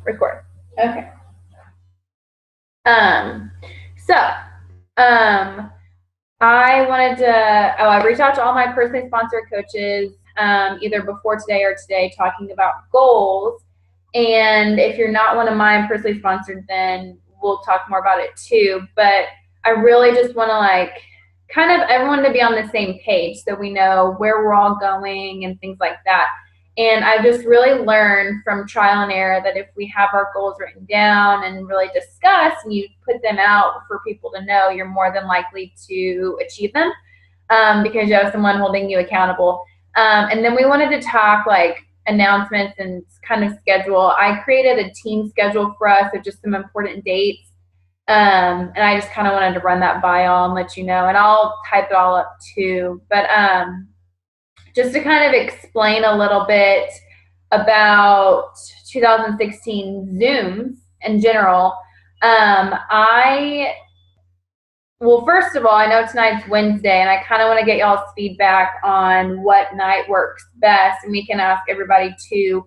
Record. Okay. So, I wanted to, I reached out to all my personally sponsored coaches, either before today or today, talking about goals. And if you're not one of mine personally sponsored, then we'll talk more about it too. But I really just want to kind of everyone to be on the same page so we know where we're all going and things like that. And I've just really learned from trial and error that if we have our goals written down and really discuss and you put them out for people to know, you're more than likely to achieve them because you have someone holding you accountable. And then we wanted to talk announcements and kind of schedule. I created a team schedule for us of just some important dates. And I just kind of wanted to run that by y'all and let you know. And I'll type it all up too. But just to kind of explain a little bit about 2016 Zooms in general, well, first of all, I know tonight's Wednesday, and I kind of want to get y'all's feedback on what night works best, and we can ask everybody too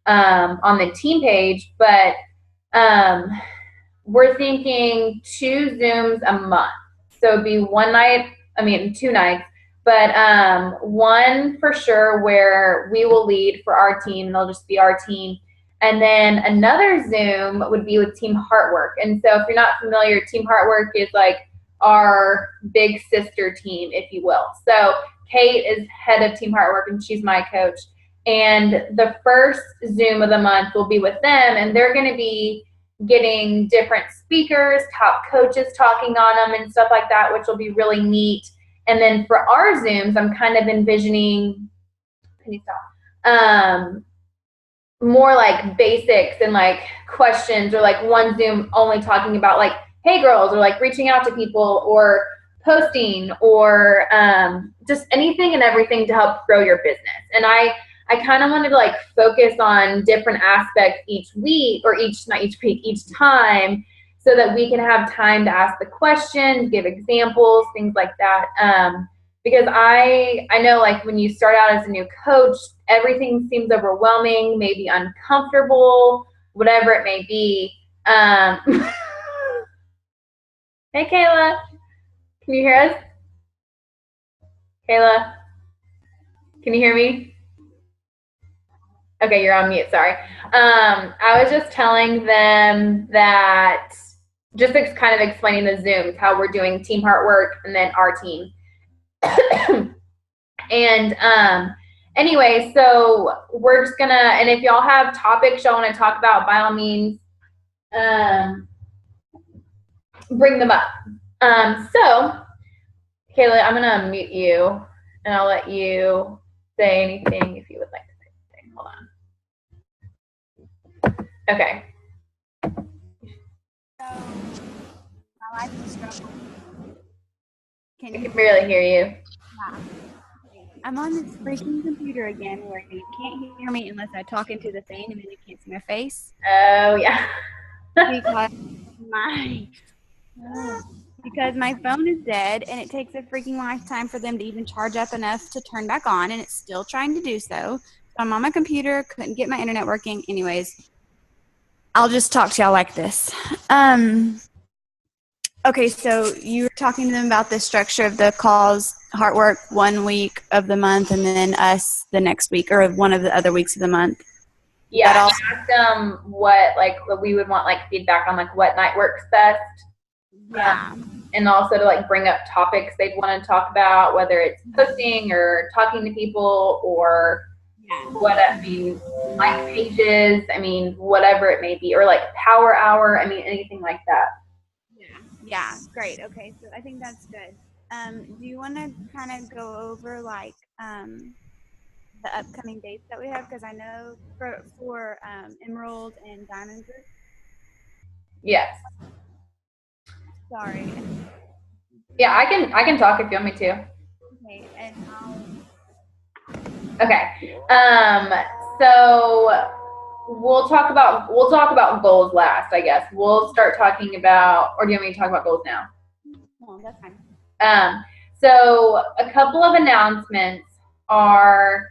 on the team page, but we're thinking 2 Zooms a month. So it'd be 2 nights, but one for sure where we will lead for our team, and it'll just be our team. And then another Zoom would be with Team Heartwork. And so if you're not familiar, Team Heartwork is our big sister team, if you will. So Kate is head of Team Heartwork, and she's my coach. And the first Zoom of the month will be with them, and they're going to be getting different speakers, top coaches talking on them and stuff like that, which will be really neat. And then for our Zooms, I'm kind of envisioning, more basics and questions, or one Zoom only talking about hey girls, or reaching out to people, or posting, or just anything and everything to help grow your business. And I kind of wanted to focus on different aspects each week, or each time, so that we can have time to ask the questions, give examples, things like that. Because I know when you start out as a new coach, everything seems overwhelming, maybe uncomfortable, whatever it may be. Hey, Kayla. Can you hear us? Kayla? Can you hear me? Okay, you're on mute, sorry. I was just telling them that, just kind of explaining the Zooms, how we're doing Team Heartwork and then our team. And anyway, so we're just gonna, and if y'all have topics y'all want to talk about, by all means, bring them up. So Kayla, I'm gonna unmute you, and I'll let you say anything if you would like to say anything. Hold on. Okay. So my life is a struggle. I can barely hear you. Yeah. I'm on this freaking computer again where you can't hear me unless I talk into the thing, and then you can't see my face. Oh yeah. Because my phone is dead, and it takes a freaking lifetime for them to even charge up enough to turn back on, and it's still trying to do so. So I'm on my computer, couldn't get my internet working. Anyways, I'll just talk to y'all like this. Okay, so you were talking to them about the structure of the calls, Heartwork 1 week of the month, and then us the next week, or one of the other weeks of the month. Yeah, I asked them what we would want feedback on what night works best. Yeah. And also to bring up topics they'd want to talk about, whether it's posting or talking to people, or pages, whatever it may be, or power hour, anything like that. Yeah, great. Okay, so I think that's good. Do you want to kind of go over the upcoming dates that we have? Because I know for Emerald and Diamond Group. Yes. Sorry. Yeah, I can talk if you want me to. Okay, and Okay. So we'll talk about goals last, I guess. We'll start talking about, or do you want me to talk about goals now? No, that's fine. So a couple of announcements are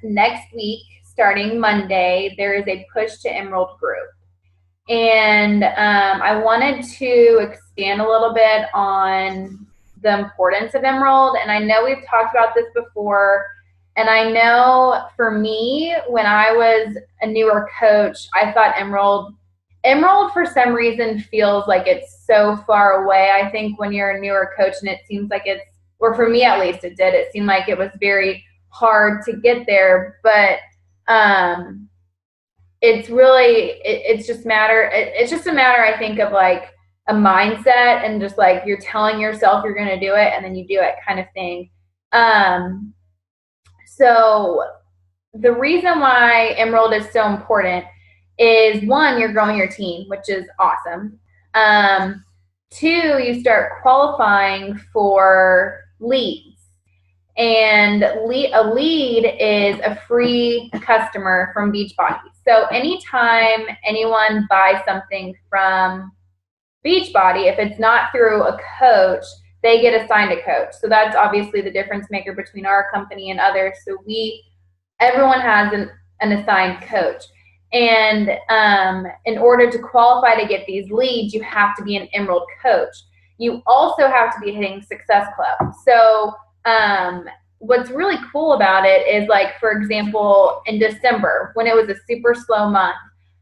next week. starting Monday, there is a Push to Emerald group. And I wanted to expand a little bit on the importance of Emerald. And I know we've talked about this before. And I know for me, when I was a newer coach, I thought Emerald for some reason feels like it's so far away. I think when you're a newer coach and it seems like it's, or for me at least it did, it seemed like it was very hard to get there. But it's really, it's just a matter, I think, of like a mindset and just like you're telling yourself you're going to do it and then you do it kind of thing. So the reason why Emerald is so important is, one, you're growing your team, which is awesome. Two, you start qualifying for leads. And a lead is a free customer from Beachbody. So anytime anyone buys something from Beachbody, if it's not through a coach, they get assigned a coach. So that's obviously the difference maker between our company and others. So everyone has an assigned coach. And in order to qualify to get these leads, you have to be an Emerald coach. You also have to be hitting Success Club. So what's really cool about it is, like, for example, in December, when it was a super slow month,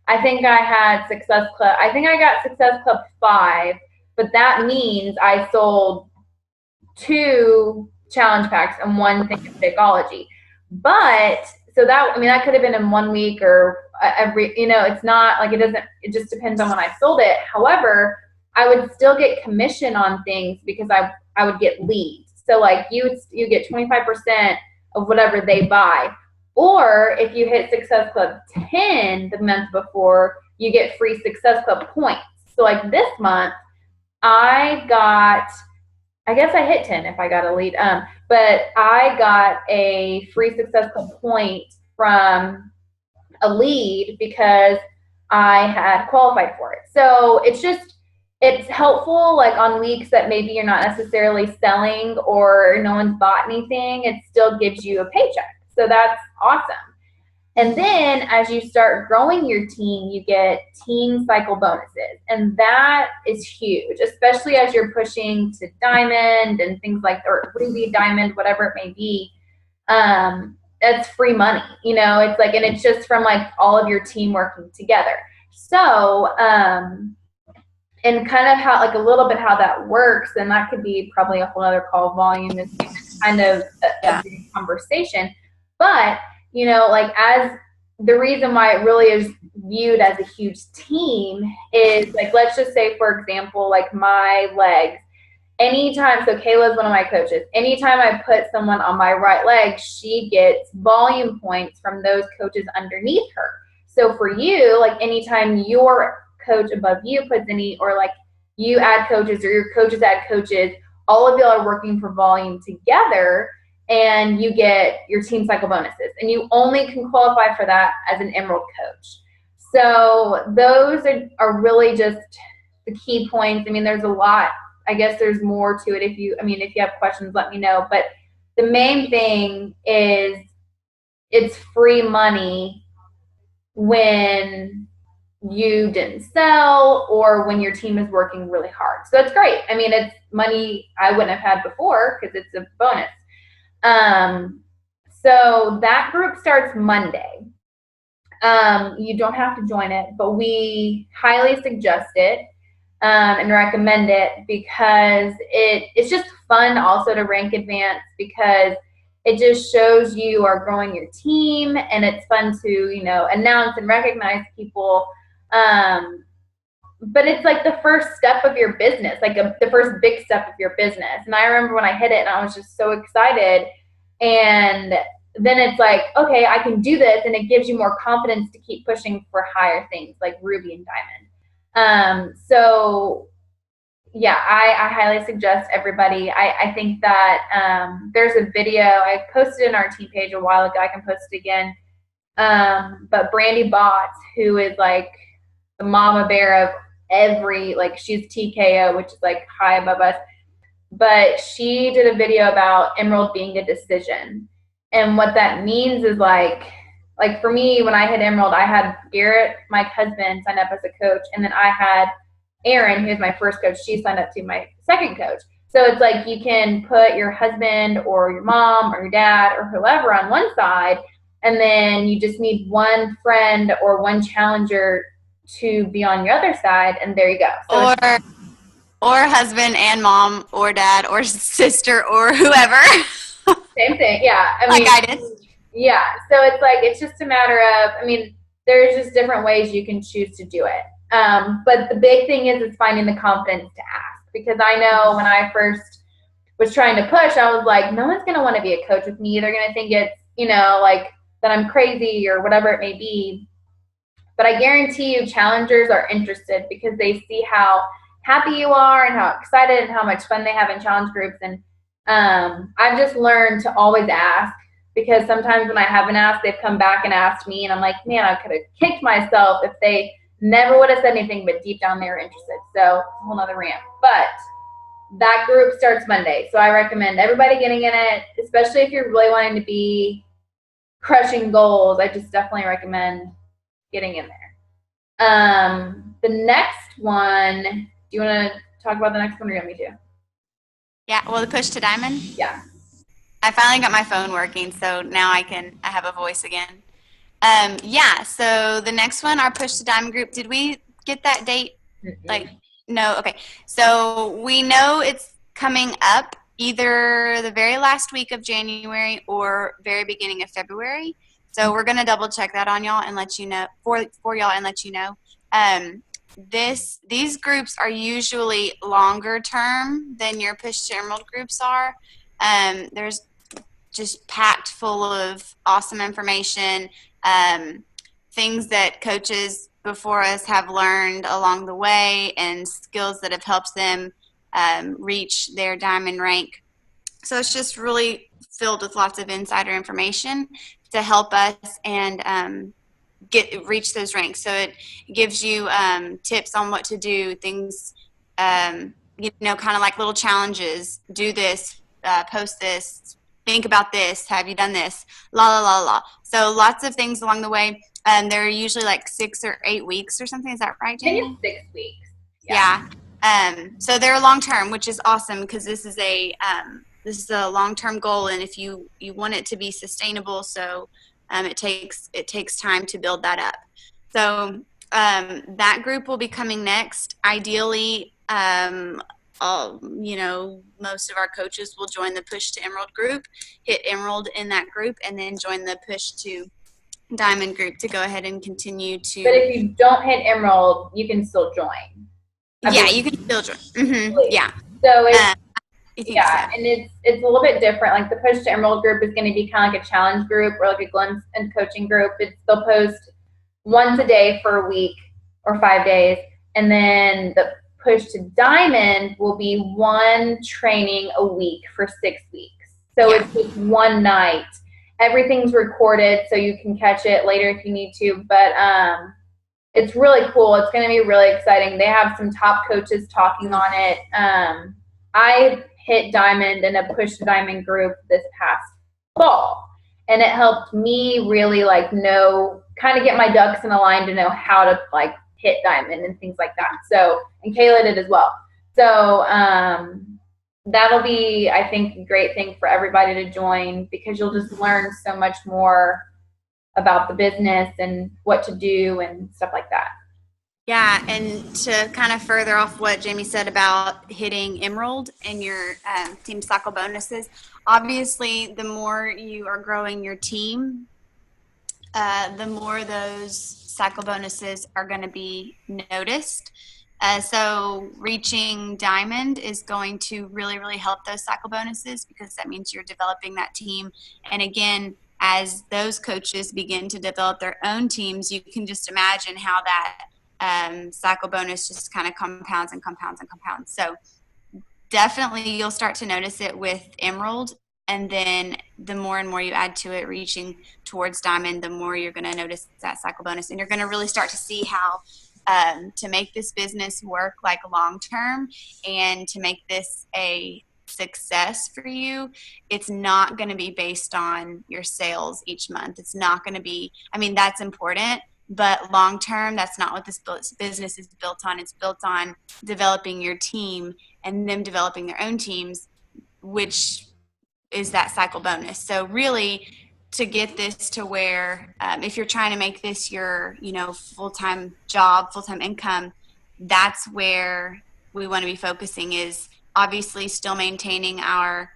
I think I got Success Club 5, but that means I sold 2 challenge packs and 1 thing of Shakeology. But so that could have been in 1 week or every, it's not like it just depends on when I sold it. However, I would still get commission on things because I would get leads. So like you get 25% of whatever they buy. Or if you hit Success Club 10 the month before, you get free Success Club points. So like this month, I guess I hit 10 if I got a lead. But I got a free Success Club point from a lead because I had qualified for it. So it's helpful, like on weeks that maybe you're not necessarily selling or no one's bought anything, it still gives you a paycheck. So that's awesome. And then as you start growing your team, you get team cycle bonuses. And that is huge, especially as you're pushing to diamond and things like, or ruby, diamond, whatever it may be. That's free money, it's like, and it's just from like all of your team working together. So, and kind of how, like a little bit how that works, and that could be probably a whole other call. Volume is kind of a big conversation. But, like, as the reason why it really is viewed as a huge team is, like, let's just say, for example, like my legs, anytime, so Kayla's one of my coaches, anytime I put someone on my right leg, she gets volume points from those coaches underneath her. So for you, like anytime your coach above you puts any, or like you add coaches or your coaches add coaches, all of y'all are working for volume together, and you get your team cycle bonuses, and you only can qualify for that as an Emerald coach. So those are really just the key points. There's a lot. I guess there's more to it. If you have questions, let me know. But the main thing is it's free money when you didn't sell or when your team is working really hard. So that's great. It's money I wouldn't have had before because it's a bonus. So that group starts Monday. You don't have to join it, but we highly suggest it and recommend it because it's just fun also to rank advance, because it just shows you are growing your team, and it's fun to, announce and recognize people. But it's like the first step of your business, like the first big step of your business. And I remember when I hit it and I was just so excited. And then it's like, okay, I can do this. And it gives you more confidence to keep pushing for higher things like ruby and diamond. So yeah, I highly suggest everybody. I think that there's a video I posted in our team page a while ago. I can post it again. But Brandy Botts, who is like the mama bear of she's TKO, which is like high above us. But she did a video about Emerald being a decision. And what that means is like like for me, when I hit Emerald, I had Garrett, my husband, sign up as a coach, and then I had Erin, who's my first coach. She signed up to my second coach. So it's like you can put your husband or your mom or your dad or whoever on one side, and then you just need one friend or one challenger to be on your other side, and there you go. So or husband and mom or dad or sister or whoever. Same thing. Yeah. I mean, like I did. Yeah. So it's like, it's just a matter of, I mean, there's just different ways you can choose to do it. But the big thing is finding the confidence to ask, because I know when I first was trying to push, I was like, no one's going to want to be a coach with me. They're going to think it's, like that I'm crazy or whatever it may be. But I guarantee you challengers are interested because they see how happy you are and how excited and how much fun they have in challenge groups. And I've just learned to always ask, because sometimes when I haven't asked, they've come back and asked me, and I'm like, man, I could have kicked myself if they never would have said anything, but deep down they were interested. So it's a whole nother rant. But that group starts Monday. So I recommend everybody getting in it, especially if you're really wanting to be crushing goals. I just definitely recommend getting in there. The next one, do you want to talk about the next one, or you want me to? Yeah, well, the Push to Diamond? Yeah. I finally got my phone working, so now I have a voice again. Yeah, so the next one, our Push to Diamond group, did we get that date? Mm-hmm. No, okay. So we know it's coming up either the very last week of January or very beginning of February. So we're going to double check that on y'all and let you know, for y'all and let you know. These groups are usually longer term than your Push to Emerald groups are. There's just packed full of awesome information, things that coaches before us have learned along the way, and skills that have helped them reach their diamond rank. So it's just really filled with lots of insider information to help us and reach those ranks. So it gives you tips on what to do, things, kind of like little challenges. Do this, post this, think about this, have you done this, la la la la. So lots of things along the way. They're usually like 6 or 8 weeks or something. Is that right, Jamie? I think it's 6 weeks. Yeah. So they're long term, which is awesome, because this is a long term goal, and if you want it to be sustainable, so it takes time to build that up. So that group will be coming next. Ideally, most of our coaches will join the Push to Emerald group, hit Emerald in that group, and then join the Push to Diamond group to go ahead and continue to. But if you don't hit Emerald, you can still join. You can still join. Mm-hmm. Yeah. So it's so. And it's a little bit different. Like the Push to Emerald group is going to be kind of like a challenge group or like a glimpse and coaching group. They'll post once a day for a week or 5 days, and then the Push to Diamond will be one training a week for 6 weeks. So it's just one night. Everything's recorded, so you can catch it later if you need to. But it's really cool. It's going to be really exciting. They have some top coaches talking on it. I hit Diamond in a Push to Diamond group this past fall, and it helped me really kind of get my ducks in a line to know how to hit Diamond and things like that. So, and Kayla did as well. So that'll be, I think, a great thing for everybody to join, because you'll just learn so much more about the business and what to do and stuff like that. Yeah, and to kind of further off what Jamie said about hitting Emerald and your team cycle bonuses, obviously the more you are growing your team, the more those cycle bonuses are going to be noticed. So reaching Diamond is going to really, really help those cycle bonuses, because that means you're developing that team. And again, as those coaches begin to develop their own teams, you can just imagine how that cycle bonus just kind of compounds and compounds and compounds. So definitely you'll start to notice it with Emerald, and then the more and more you add to it, reaching towards Diamond, the more you're going to notice that cycle bonus, and you're going to really start to see how to make this business work long term, and to make this a success for you, it's not going to be based on your sales each month. It's not going to be, I mean, that's important, but long term, that's not what this business is built on. It's built on developing your team and them developing their own teams, which is that cycle bonus. So really, to get this to where if you're trying to make this your, full-time job, full-time income, that's where we want to be focusing, is obviously still maintaining our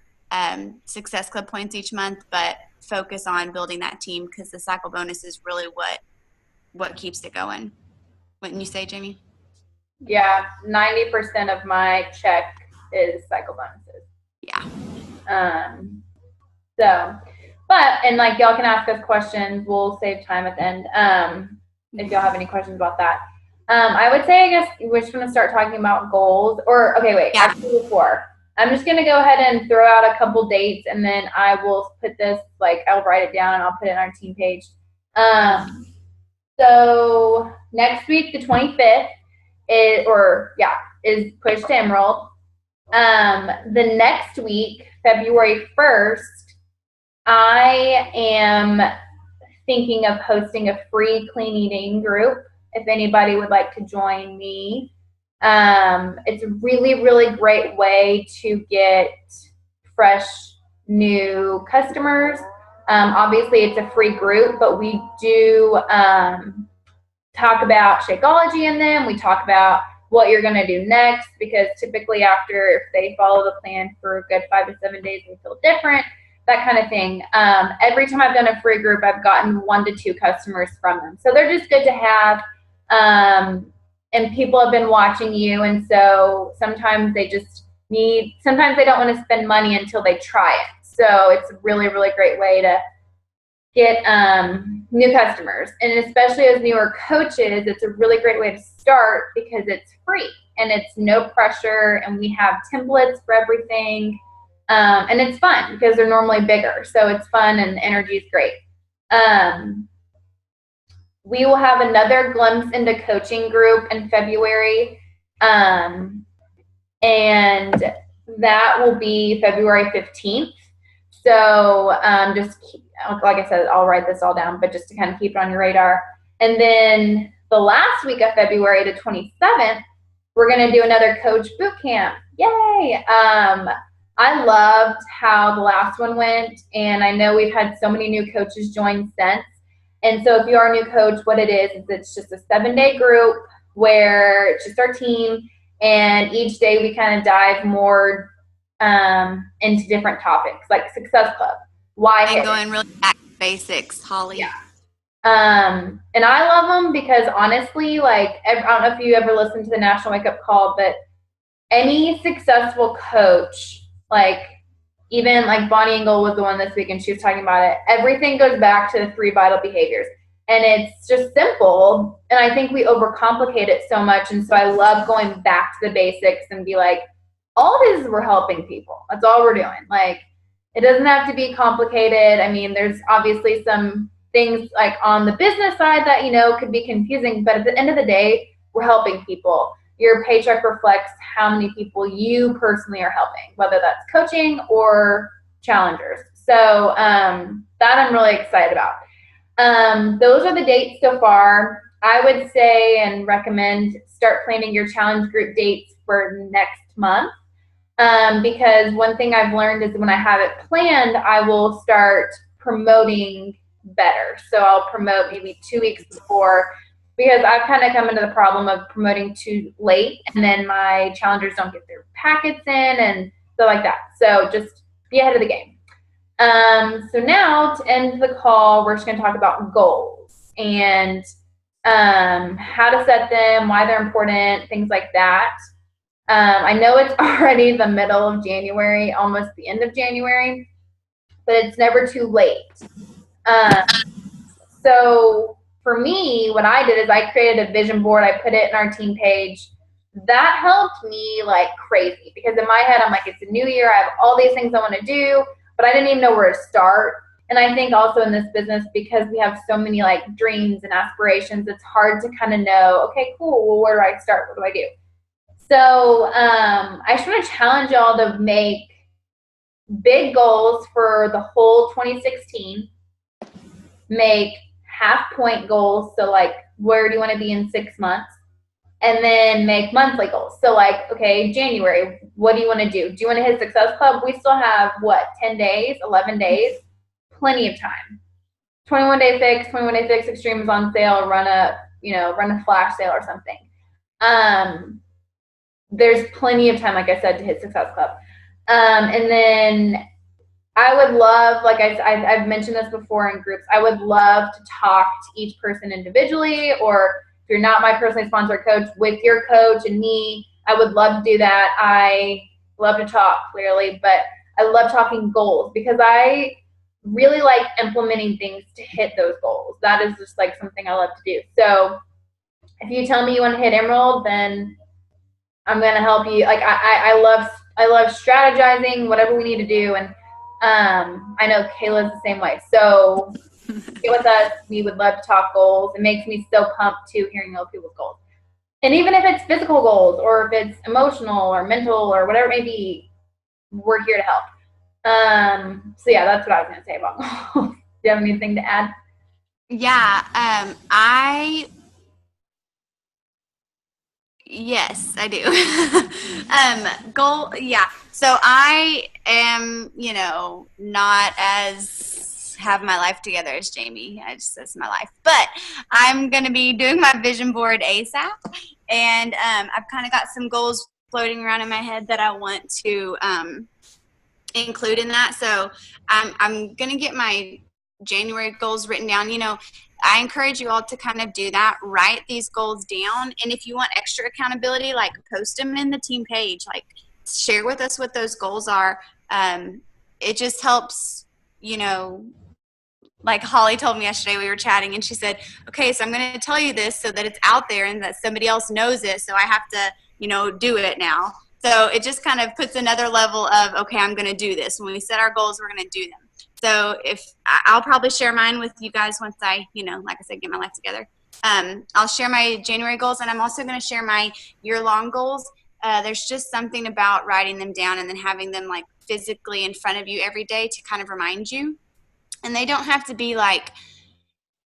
Success Club points each month, but focus on building that team, because the cycle bonus is really what keeps it going. Wouldn't you say, Jamie? Yeah, 90% of my check is cycle bonuses. Yeah. And like y'all can ask us questions. We'll save time at the end if y'all have any questions about that. I would say, I guess we're just going to start talking about goals. Or, okay, wait, actually before. I'm just going to go ahead and throw out a couple dates, and then I will put this, I'll write it down and I'll put it on our team page. So next week, the 25th, is Push to Emerald. The next week, February 1st, I am thinking of hosting a free clean eating group if anybody would like to join me. It's a really, really great way to get fresh, new customers. Obviously, it's a free group, but we do talk about Shakeology in them. We talk about what you're going to do next, because typically after, if they follow the plan for a good 5 to 7 days, they feel different, that kind of thing. Every time I've done a free group, I've gotten 1 to 2 customers from them. So they're just good to have. And people have been watching you. And so sometimes they sometimes they don't want to spend money until they try it. So it's a really, really great way to get new customers. And especially as newer coaches, it's a really great way to start because it's free and it's no pressure, and we have templates for everything. And it's fun because they're normally bigger. So it's fun and the energy is great. We will have another Glimpse into Coaching group in February. And that will be February 15th. So just like I said, I'll write this all down, but just to kind of keep it on your radar. And then the last week of February, the 27th, we're going to do another coach boot camp. Yay! I loved how the last one went, and I know we've had so many new coaches join since. And so if you are a new coach, what it is it's just a 7-day group where it's just our team, and each day we kind of dive more into different topics, like Success Club. Why? And going really back to basics, Holly. Yeah. And I love them because honestly, I don't know if you ever listened to the National Wake Up Call, but any successful coach, even Bonnie Engel was the one this week and she was talking about it, everything goes back to the 3 vital behaviors. And it's just simple. And I think we overcomplicate it so much. And so I love going back to the basics and be like, all it is we're helping people. That's all we're doing. It doesn't have to be complicated. I mean, there's obviously some things on the business side that, could be confusing. But at the end of the day, we're helping people. Your paycheck reflects how many people you personally are helping, whether that's coaching or challengers. So that I'm really excited about. Those are the dates so far. I would say and recommend start planning your challenge group dates for next month. Because one thing I've learned is when I have it planned, I will start promoting better. So I'll promote maybe 2 weeks before, because I've kind of come into the problem of promoting too late, and then my challengers don't get their packets in and stuff like that. So just be ahead of the game. So now to end the call, we're just going to talk about goals and how to set them, why they're important, things like that. I know it's already the middle of January, almost the end of January, but it's never too late. So for me, what I did is I created a vision board. I put it in our team page. That helped me like crazy, because in my head, I'm like, it's a new year. I have all these things I want to do, but I didn't even know where to start. And I think also in this business, because we have so many like dreams and aspirations, it's hard to kind of know, okay, cool, well, where do I start? What do I do? So I just want to challenge y'all to make big goals for the whole 2016, make half point goals. So like, where do you want to be in 6 months? And then make monthly goals. So like, okay, January, what do you want to do? Do you want to hit Success Club? We still have 10 days, 11 days, plenty of time. 21 Day Fix, 21 Day Fix Extreme is on sale. Run a flash sale or something. There's plenty of time, like I said, to hit Success Club. And then I would love, like I've mentioned this before in groups, I would love to talk to each person individually, or if you're not my personally sponsored coach, with your coach and me. I would love to do that. I love to talk, clearly, but I love talking goals because I really like implementing things to hit those goals. That is just like something I love to do. So if you tell me you want to hit Emerald, then I'm going to help you. Like I love strategizing, whatever we need to do. And I know Kayla's the same way. So get with us. We would love to talk goals. It makes me so pumped too, hearing other people's goals. And even if it's physical goals or if it's emotional or mental or whatever it may be, we're here to help. So yeah, that's what I was going to say about goals. Do you have anything to add? Yeah. Yes, I do. Yeah. So I am, not as have my life together as Jamie. That's my life. But I'm going to be doing my vision board ASAP. And I've kind of got some goals floating around in my head that I want to include in that. So I'm going to get my January goals written down. I encourage you all to kind of do that. Write these goals down. And if you want extra accountability, like post them in the team page, like share with us what those goals are. It just helps, like Holly told me yesterday, we were chatting and she said, okay, so I'm going to tell you this so that it's out there and that somebody else knows it. So I have to, do it now. So it just kind of puts another level of, okay, I'm going to do this. When we set our goals, we're going to do them. So I'll probably share mine with you guys once I, like I said, get my life together. I'll share my January goals, and I'm also going to share my year-long goals. There's just something about writing them down and then having them like physically in front of you every day to kind of remind you. And they don't have to be like,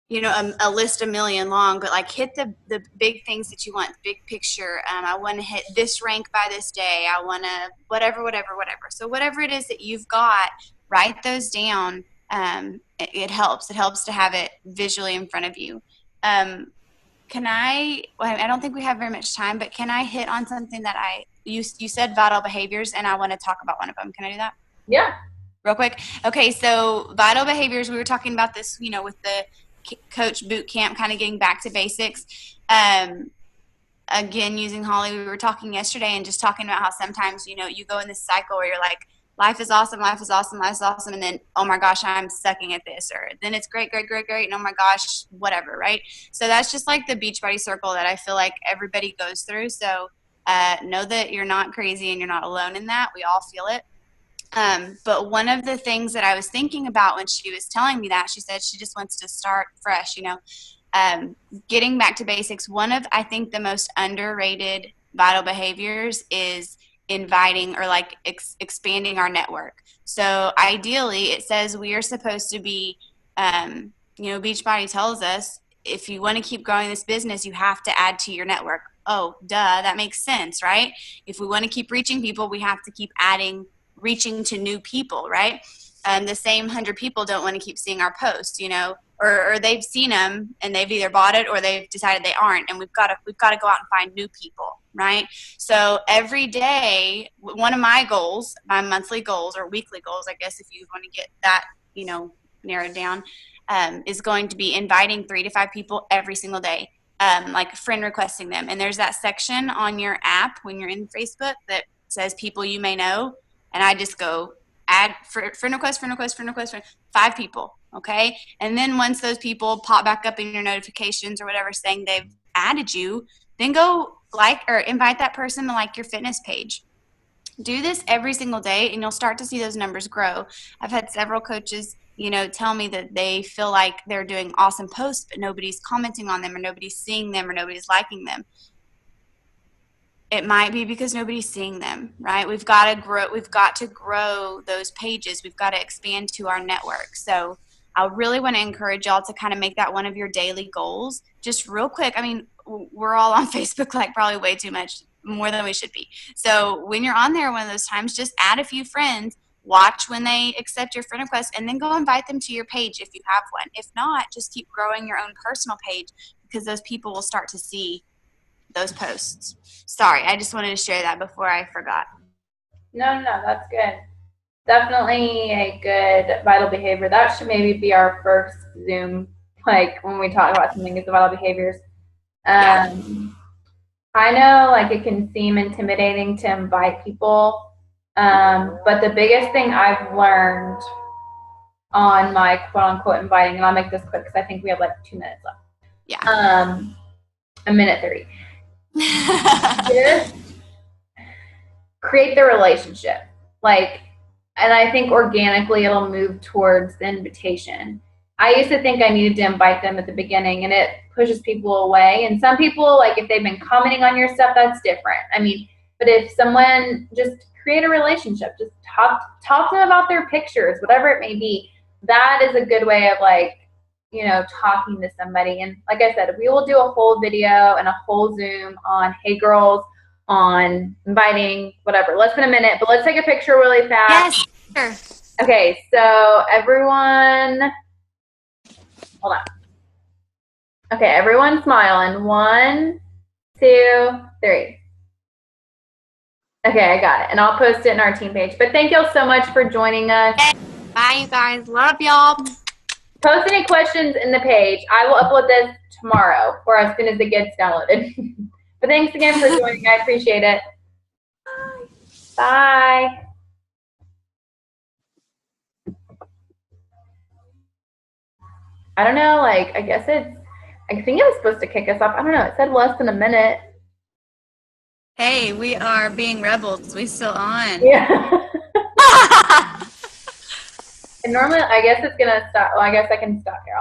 a list a million long, but like hit the big things that you want, big picture. I want to hit this rank by this day. I want to whatever. So whatever it is that you've got, write those down. It helps. It helps to have it visually in front of you. I don't think we have very much time, but can I hit on something that you said vital behaviors, and I want to talk about one of them. Can I do that? Yeah. Real quick. Okay. So vital behaviors, we were talking about this, with the coach boot camp, kind of getting back to basics. Again, using Holly, we were talking yesterday and just talking about how sometimes, you go in this cycle where you're like, life is awesome. And then, oh my gosh, I'm sucking at this. Or then it's great. And oh my gosh, whatever. Right. So that's just like the Beachbody circle that I feel like everybody goes through. So know that you're not crazy and you're not alone in that. We all feel it. But one of the things that I was thinking about when she was telling me that, she said she just wants to start fresh, getting back to basics. One of, I think, the most underrated vital behaviors is inviting or like expanding our network. So ideally it says we are supposed to be, Beachbody tells us if you want to keep growing this business, you have to add to your network. Oh, duh, that makes sense, right? If we want to keep reaching people, we have to keep reaching to new people, right? The same 100 people don't want to keep seeing our posts, or they've seen them and they've either bought it or they've decided they aren't, and we've got to go out and find new people, right? So every day, one of my goals, my monthly goals or weekly goals, I guess, if you want to get that, narrowed down, is going to be inviting 3 to 5 people every single day, like friend requesting them. And there's that section on your app when you're in Facebook that says people you may know. And I just go add friend request, 5 people. Okay. And then once those people pop back up in your notifications or whatever saying they've added you, then go like or invite that person to like your fitness page. Do this every single day and you'll start to see those numbers grow. I've had several coaches, tell me that they feel like they're doing awesome posts, but nobody's commenting on them or nobody's seeing them or nobody's liking them. it might be because nobody's seeing them, right? We've got to grow those pages. We've got to expand to our network. So I really want to encourage y'all to kind of make that one of your daily goals. Just real quick. I mean, we're all on Facebook like probably way too much, more than we should be. So when you're on there one of those times, just add a few friends, watch when they accept your friend request, and then go invite them to your page if you have one. If not, just keep growing your own personal page, because those people will start to see those posts. Sorry, I just wanted to share that before I forgot. No, that's good. Definitely a good vital behavior. That should maybe be our first Zoom, like when we talk about something as the vital behaviors. I know like it can seem intimidating to invite people, but the biggest thing I've learned on my quote unquote inviting, and I'll make this quick because I think we have like 2 minutes left. Yeah. A minute 30. Just create the relationship. Like, and I think organically it'll move towards the invitation. I used to think I needed to invite them at the beginning, and it pushes people away. And some people, like if they've been commenting on your stuff, that's different. I mean, but if someone just create a relationship, just talk to them about their pictures, whatever it may be, that is a good way of like, you know, talking to somebody. And like I said, we will do a whole video and a whole Zoom on Hey Girls, on inviting, whatever, less than a minute, but let's take a picture really fast. Yes, sure. Okay, so everyone, hold on. Okay, everyone smiling. 1, 2, 3. Okay, I got it. And I'll post it in our team page. But thank y'all so much for joining us. Bye, you guys. Love y'all. Post any questions in the page. I will upload this tomorrow or as soon as it gets downloaded. But thanks again for joining. I appreciate it. Bye. I don't know, like, I think it was supposed to kick us off. I don't know. It said less than a minute. Hey, we are being rebels. We still on. Yeah. And normally, I guess it's going to stop. Well, I guess I can stop here.